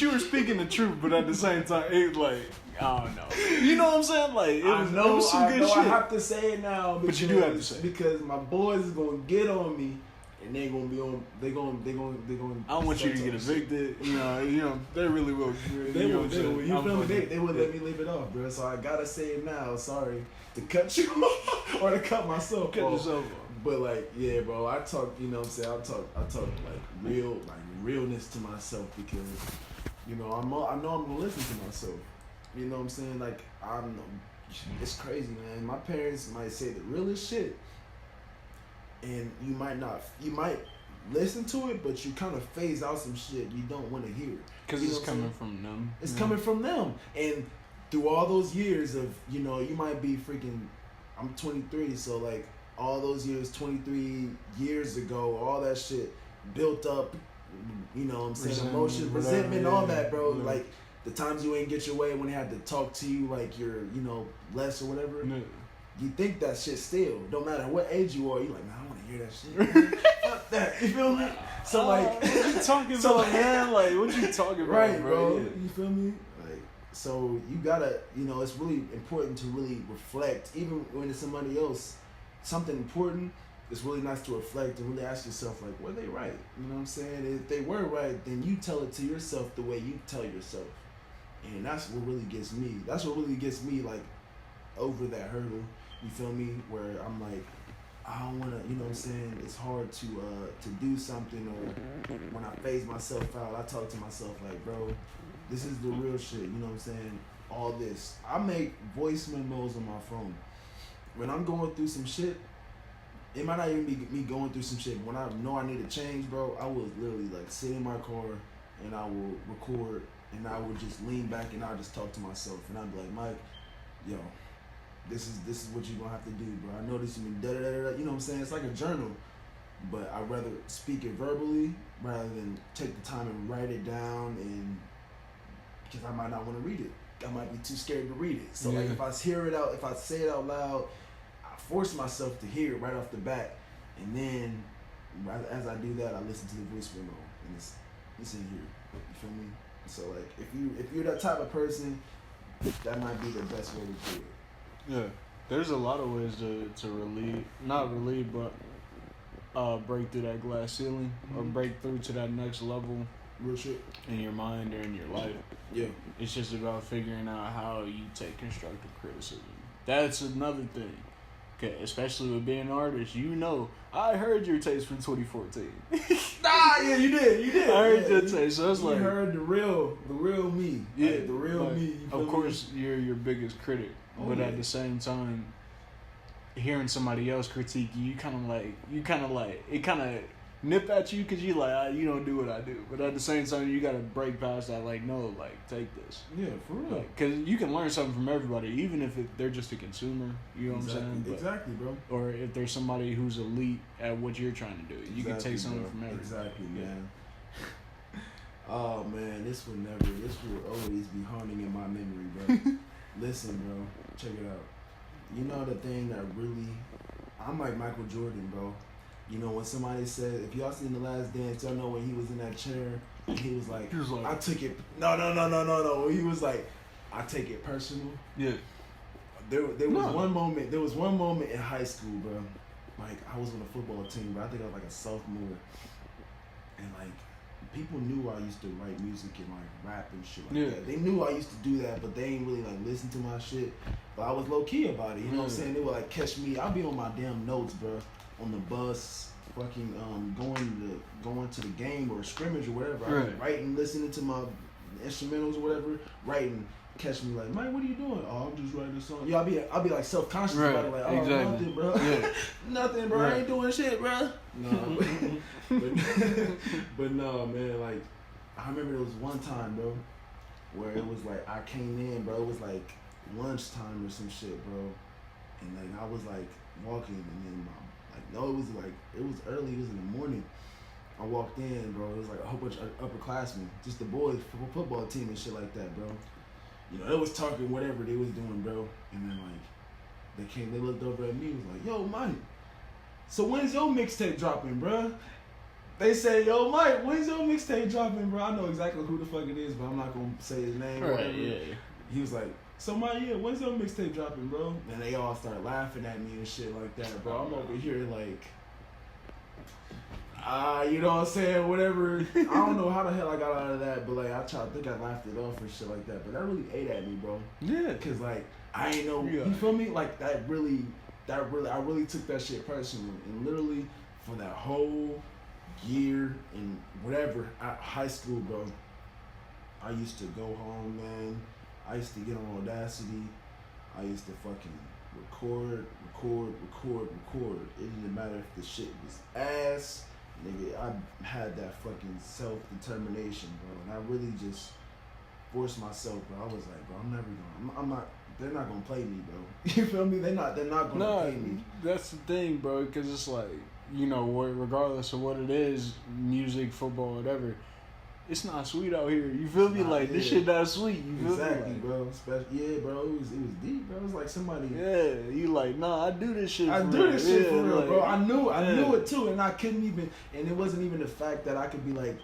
you were speaking the truth, but at the same time, it like I don't know. You know what I'm saying? Like it was some good shit. I have to say it now, But you do have to say it. because my boys is gonna get on me, and they gonna be on. They gonna. I don't want you to get evicted. You know, they really will. They you know will. what They I'm will. saying? You I'm feel me? fucking- They would let me leave it off, bro. So I gotta say it now. Sorry to cut you off or to cut myself Cut off. yourself off. But like, yeah, bro. I talk. You know what I'm saying? I talk like realness to myself because, you know, I know I'm gonna listen to myself. You know what I'm saying? Like it's crazy, man. My parents might say the realest shit, and you might listen to it, but you kind of phase out some shit you don't want to hear. Because it's coming from them. It's coming from them. And through all those years of, you might be freaking, I'm 23, so like all those years, 23 years ago, all that shit built up, I'm saying, emotion, resentment, all that, bro. Yeah. Like the times you ain't get your way when they had to talk to you like you're, less or whatever. Yeah. You think that shit still, no matter what age you are, you're like, man, I want to hear that shit. Fuck that, you feel me? So like, what you talking about, man? Like, what you talking about, right, bro? Yeah. You feel me? Like, so you gotta, it's really important to really reflect, even when it's somebody else, something important. It's really nice to reflect and really ask yourself, like, were they right? You know what I'm saying? If they were right, then you tell it to yourself the way you tell yourself, and that's what really gets me. That's what really gets me, like, over that hurdle. You feel me? Where I'm like, I don't want to, you know what I'm saying? It's hard to do something, or when I phase myself out, I talk to myself like, bro, this is the real shit, you know what I'm saying? All this. I make voice memos on my phone. When I'm going through some shit, it might not even be me going through some shit, but when I know I need to change, bro, I will literally like sit in my car and I will record and I will just lean back and I'll just talk to myself and I'll be like, Mike, yo, this is what you're gonna have to do, bro. I know this is da da da da. You know what I'm saying? It's like a journal, but I'd rather speak it verbally rather than take the time and write it down, and because I might not want to read it. I might be too scared to read it. So like if I hear it out, if I say it out loud, I force myself to hear it right off the bat, and then as I do that, I listen to the voice memo, and it's in here. You feel me? So like if you're that type of person, that might be the best way to do it. Yeah, there's a lot of ways to break through that glass ceiling, or break through to that next level. Real shit. In your mind or in your life. Yeah. It's just about figuring out how you take constructive criticism. That's another thing. Okay, especially with being an artist, I heard your taste from 2014. Yeah, you did. I heard your taste, so it's you like, heard the real me. Yeah, like, the real me. Of course, you're your biggest critic, but at the same time, hearing somebody else critique you, it kind of nip at you because you like, you don't do what I do. But at the same time, you gotta break past that. Like, no, like, take this. Yeah, for real. Because you can learn something from everybody, even if they're just a consumer. You know what I'm saying? Exactly, bro. Or if there's somebody who's elite at what you're trying to do, you can take something from everybody. Exactly, man. Oh man, this will always be haunting in my memory, bro. Listen, bro, check it out. You know the thing that really, I'm like Michael Jordan, bro. You know when somebody said, if y'all seen The Last Dance, y'all know when he was in that chair and he was like, I took it. No. He was like, I take it personal. Yeah. There was one moment in high school, bro. Like I was on a football team, but I think I was like a sophomore, and like people knew I used to write music and like rap and shit like that. They knew I used to do that, but they ain't really like listen to my shit. But I was low key about it. You know what I'm saying? They would like catch me. I'll be on my damn notes, bro. On the bus, fucking going to the game or scrimmage or whatever. I'll be writing, listening to my instrumentals or whatever, writing. Catch me like, Mike, what are you doing? Oh, I'm just writing a song. Yeah, I'll be like self-conscious about it, like, oh, nothing, bro. Yeah. Nothing, bro. I ain't doing shit, bro. No, but no, man. Like, I remember there was one time, bro, where it was like I came in, bro. It was like lunchtime or some shit, bro, and like I was like walking, and then it was early. It was in the morning. I walked in, bro. It was like a whole bunch of upperclassmen, just the boys, football team and shit like that, bro. You know, they was talking whatever they was doing, bro. And then like they looked over at me, was like, yo, Mike, so when's your mixtape dropping, bro? They say, yo, Mike, when's your mixtape dropping, bro? I know exactly who the fuck it is, but I'm not gonna say his name. Right, yeah. He was like, so Mike, when's your mixtape dropping, bro? And they all started laughing at me and shit like that, bro. I'm over here like, you know what I'm saying? Whatever. I don't know how the hell I got out of that, but like I think I laughed it off and shit like that. But that really ate at me, bro. Yeah. Cause like I ain't know. You feel me? Like I really took that shit personally, and literally for that whole year and whatever at high school, bro. I used to go home, man. I used to get on Audacity. I used to fucking record. It didn't matter if the shit was ass, nigga. I had that fucking self-determination, bro, and I really just forced myself, bro. I was like, bro, I'm not. They're not gonna play me, bro. You feel me? They're not gonna play me. That's the thing, bro. Because it's like, you know, regardless of what it is, music, football, whatever. It's not sweet out here. You feel me? Like, this shit not sweet. You feel exactly, me? bro. Yeah, bro. It was deep, bro. It was like somebody. Yeah, you like, nah, I do this shit. I for do real. this shit for real, like, bro. I knew it too, and I couldn't even. And it wasn't even the fact that I could be like,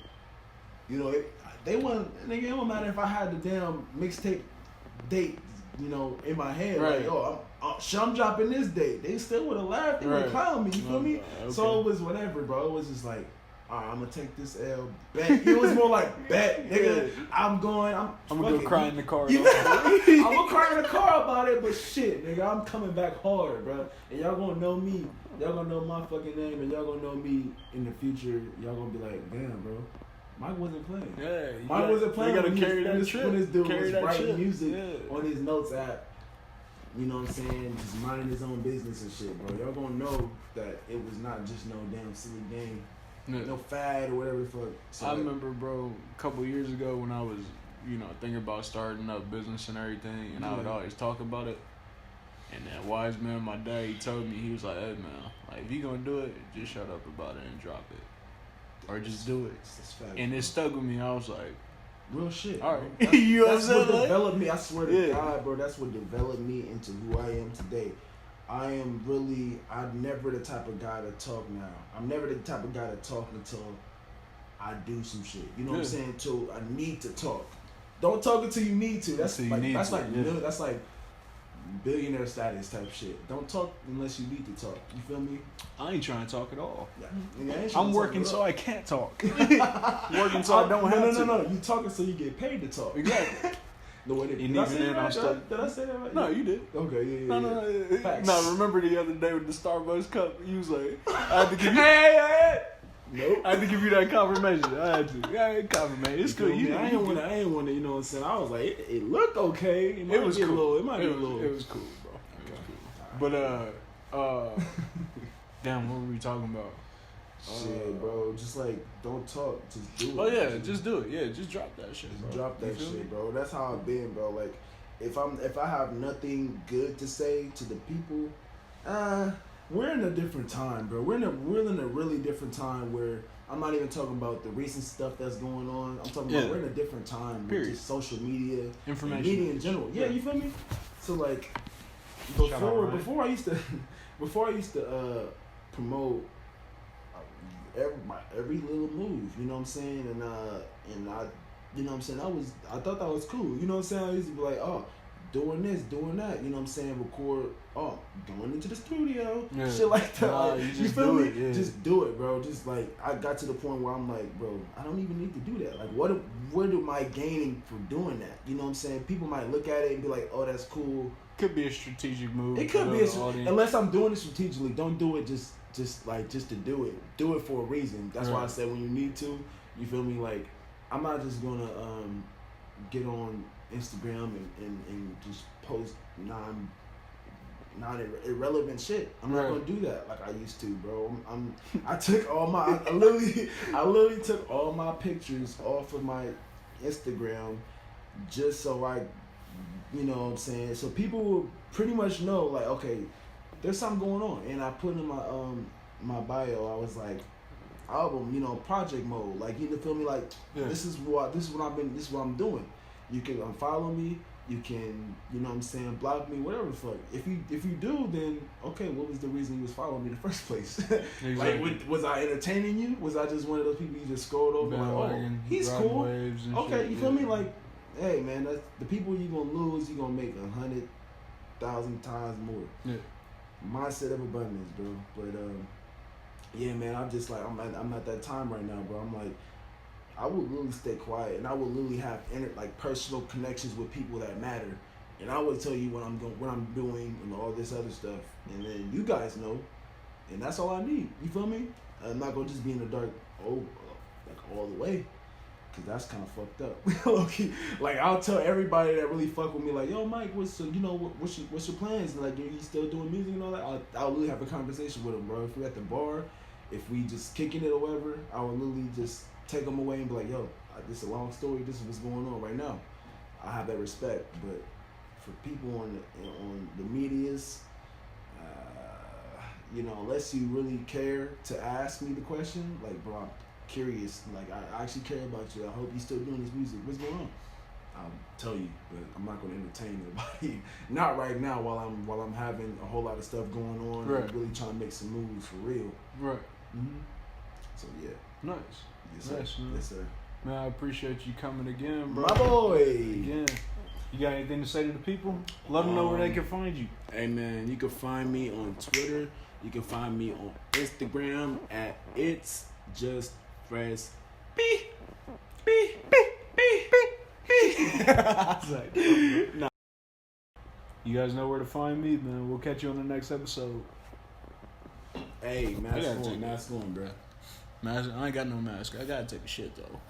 you know, they wasn't. Nigga, it don't matter if I had the damn mixtape date, you know, in my head. Right. Like, I'm dropping this date. They still would have laughed. They would clown me. You feel me? Okay. So it was whatever, bro. It was just like, all right, I'm gonna take this L. Bet. It was more like bet, nigga. I'm gonna go cry in the car. I'm gonna cry in the car about it, but shit, nigga, I'm coming back hard, bro. And y'all gonna know me. Y'all gonna know my fucking name, and y'all gonna know me in the future. Y'all gonna be like, damn, bro. Mike wasn't playing. Yeah, Mike wasn't playing. You gotta when carry that when shit. When this dude carry was that writing shit. music on his notes app. You know what I'm saying? Just minding his own business and shit, bro. Y'all gonna know that it was not just no damn silly game. No fad or whatever the fuck. So I remember, bro, a couple years ago when I was, you know, thinking about starting up business and everything, and I would always talk about it. And that wise man, my dad, he told me, he was like, hey, man, like, if you gonna do it, just shut up about it and drop it. Or just do it. fact, and bro. it stuck with me. I was like, real shit. All bro. right. You know that's what I'm what saying? developed me. I swear to Yeah. God, bro. That's what developed me into who I am today. I'm never the type of guy to talk now. I'm never the type of guy to talk until I do some shit. You know what I'm saying? Until I need to talk. Don't talk until you need to. That's like billionaire status type shit. Don't talk unless you need to talk. You feel me? I ain't trying to talk at all. Yeah. I'm working so I can't talk. Working so I don't have to. No. You talking so you get paid to talk. Exactly. The way Did I say that right? No, you did. Okay, yeah. No. Facts. No, remember the other day with the Starbucks cup? You was like, I had to give you. Nope. I had to give you that confirmation. I had to. Yeah, confirmation. It's good. I ain't want to. You know what I'm saying? I was like, it looked okay. It was cool. It might be a little. It was cool, bro. It was cool. But damn, what were we talking about? Shit, bro. Just like, don't talk. Just do it. Oh yeah, just do it. Yeah, just drop that shit, bro. Just drop that shit, bro. That's how I've been, bro. Like, if I have nothing good to say to the people, we're in a different time, bro. We're in a really different time where I'm not even talking about the recent stuff that's going on. I'm talking about we're in a different time with just social media, information, media in general. Yeah, you feel me? So like, before I used to promote every little move, you know what I'm saying, and I, you know what I'm saying, I thought that was cool, you know what I'm saying. I used to be like, oh, doing this, doing that, you know what I'm saying, record, oh, going into the studio, shit like that. Nah, like, you feel me? Just do it, bro. Just like, I got to the point where I'm like, bro, I don't even need to do that. Like, what am I gaining for doing that? You know what I'm saying? People might look at it and be like, oh, that's cool. Could be a strategic move. It could be unless I'm doing it strategically. Don't do it just to do it. Do it for a reason. That's why I said when you need to. You feel me? Like, I'm not just gonna get on Instagram and just post non irrelevant shit. I'm not gonna do that like I used to, bro. I literally took all my pictures off of my Instagram just so I, you know what I'm saying, so people will pretty much know, like, okay, there's something going on. And I put in my bio, I was like, album, you know, project mode. Like, you feel me? Like, this is what I'm doing. You can unfollow me. You can, you know what I'm saying, block me, whatever the fuck. If you do, then okay, what was the reason you was following me in the first place? Exactly. Like, was I entertaining you? Was I just one of those people you just scrolled over? Like, oh, he's cool. Okay, you feel me? Like, hey man, that's the people you gonna lose. You gonna make 100,000 times more. Yeah. Mindset of abundance, bro. But yeah, man, I'm just like, I'm at that time right now, bro. I'm like, I would literally stay quiet, and I would literally have like personal connections with people that matter, and I would tell you what I'm doing, and all this other stuff, and then you guys know, and that's all I need. You feel me? I'm not gonna just be in the dark, like all the way. Cause that's kind of fucked up. Low-key. Like I'll tell everybody that really fuck with me, like, yo, Mike, what's your plans? Like, you still doing music and all that? I'll really have a conversation with them, bro. If we at the bar, if we just kicking it or whatever, I will literally just take them away and be like, yo, this is a long story. This is what's going on right now. I have that respect, but for people on the medias, unless you really care to ask me the question, like, bro, I'm curious. Like, I actually care about you. I hope you still doing this music. What's going on? I'll tell you, but I'm not going to entertain anybody. Not right now while I'm having a whole lot of stuff going on. Right. And really trying to make some moves for real. Right. Mm-hmm. So yeah. Nice. Yes, sir. Nice, man. Yes, sir. Man, I appreciate you coming again, bro. My boy. Again. You got anything to say to the people? Let them know where they can find you. Hey, man, you can find me on Twitter. You can find me on Instagram at It's Just Fresh. Beep, beep, beep, beep, beep. Nah. You guys know where to find me, man. We'll catch you on the next episode. Hey, mask on, bro. Mask, I ain't got no mask. I gotta take a shit though.